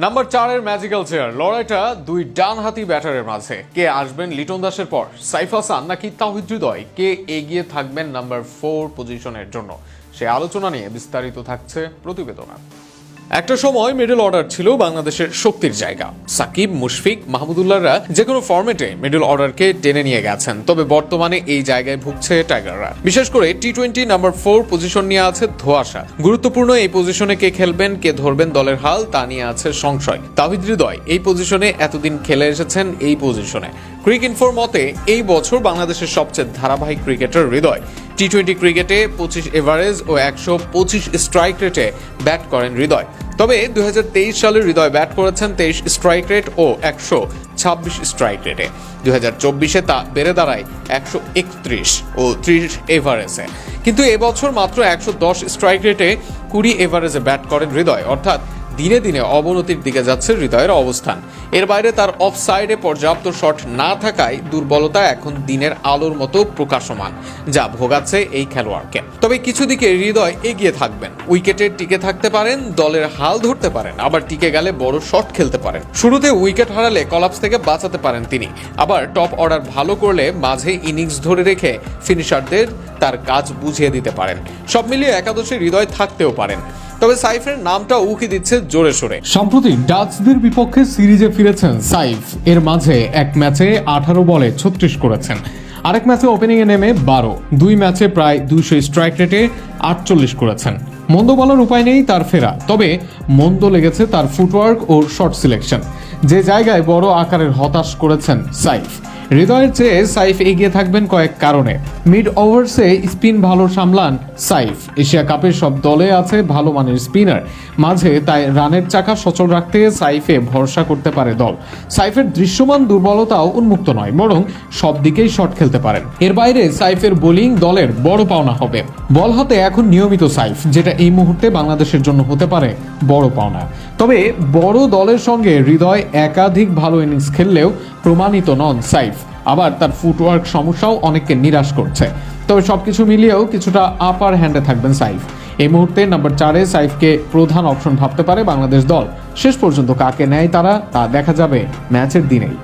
Number 4-এর magical chair লড়াইটা দুই ডানহাতি ব্যাটারের মাঝে। কে আসবেন লিটন দাসের পর, সাইফ হাসান নাকি তাওহিদ হৃদয়? কে এগিয়ে থাকবেন নাম্বার 4 পজিশনের জন্য? সে আলোচনা নিয়ে বিস্তারিত থাকছে প্রতিবেদনে। একটা সময় মিডল অর্ডার ছিল বাংলাদেশের শক্তির জায়গা। সাকিব, মুশফিক, মাহমুদুল্লাহরা যে কোনো ফরম্যাটে মিডল অর্ডারকে টেনে নিয়ে গেছেন। তবে বর্তমানে এই জায়গায় ভুগছে টাইগাররা। বিশেষ করে টি-20 নাম্বার 4 পজিশন নিয়ে আছে ধোঁয়াশা। গুরুত্বপূর্ণ এই পজিশনে কে খেলবেন, কে ধরবেন দলের হাল, তা নিয়ে আছে সংশয়। তাওহিদ হৃদয় এই পজিশনে এতদিন খেলে এসেছেন। এই পজিশনে ক্রিকইনফোর মতে এই বছর বাংলাদেশের সবচেয়ে ধারাবাহিক ক্রিকেটার হৃদয়। টি-20 ক্রিকেটে 25 এভারেজ ও 125 স্ট্রাইক রেটে ব্যাট করেন হৃদয়। তবে 2023 সালে হৃদয় ব্যাট করেছেন 23 স্ট্রাইক রেট ও 126 স্ট্রাইক রেটে। 2024-এ তা বেড়ে দাঁড়ায় 131 ও 30 এভারেজে। কিন্তু এবছর মাত্র 110 স্ট্রাইক রেটে 20 এভারেজে ব্যাট করেন হৃদয়। অর্থাৎ দিনে দিনে অবনতির দিকে যাচ্ছে হৃদয়ের অবস্থান। এর বাইরে তার অফ সাইডে পর্যাপ্ত শট না থাকায় দুর্বলতা এখন দিনের আলোর মতো প্রকাশমান, যা ভোগাচ্ছে এই খেলোয়াড়কে। তবে কিছু দিকে হৃদয় এগিয়ে থাকবেন। উইকেটে টিকে থাকতে পারেন, দলের হাল ধরতে পারেন, আবার টিকে গেলে বড় শট খেলতে পারেন। শুরুতে উইকেট হারালে কলাপস থেকে বাঁচাতে পারেন তিনি। আবার টপ অর্ডার ভালো করলে মাঝে ইনিংস ধরে রেখে ফিনিশারদের তার কাজ বুঝিয়ে দিতে পারেন। সব মিলিয়ে একাদশে হৃদয় থাকতেও পারেন। তবে সাইফের নামটা উকি দিচ্ছে জোরে সোরে। সম্প্রতি ডাচদের বিপক্ষে সিরিজে ফিরেছেন সাইফ। এর মাঝে এক ম্যাচে 18 বলে 36 করেছেন, আরেক ম্যাচে ওপেনিং এ নেমে 12। দুই ম্যাচে প্রায় 200 স্ট্রাইক রেটে 48 করেছেন। মন্দ বলার উপায় নেই তার ফেরা, তবে মন্দ লেগেছে তার ফুটওয়ার্ক ও শট সিলেকশন, যে জায়গায় বড় আকারের হতাশ করেছেন সাইফ। হৃদয়ের চেয়ে সাইফ এগিয়ে থাকবেন কয়েক কারণে। মিড ওভার্সে স্পিন ভালো সামলান সাইফ। এশিয়া কাপের সব দলে আছে ভালো মানের স্পিনার। মাঝে তাই রানের চাকা সচল রাখতে সাইফে ভরসা করতে পারে দল। সাইফের দৃশ্যমান দুর্বলতাও উন্মুক্ত নয়, বরং সব দিকেই শট খেলতে পারেন। এর বাইরে সাইফের বোলিং দলের বড় পাওনা হবে। বল হাতে এখন নিয়মিত সাইফ, যেটা এই মুহূর্তে বাংলাদেশের জন্য হতে পারে বড় পাওনা। তবে বড় দলের সঙ্গে হৃদয় একাধিক ভালো ইনিংস খেললেও প্রমাণিত নন সাইফ। আবার তার ফুটওয়ার্ক সমস্যাও অনেককে নিরাশ করছে। তবে সবকিছু মিলিয়েও কিছুটা আপার হ্যান্ডে থাকবেন সাইফ। এই মুহূর্তে নাম্বার 4-এ সাইফকে প্রধান অপশন ভাবতে পারে বাংলাদেশ দল। শেষ পর্যন্ত কাকে নেয় তারা, তা দেখা যাবে ম্যাচের দিনেই।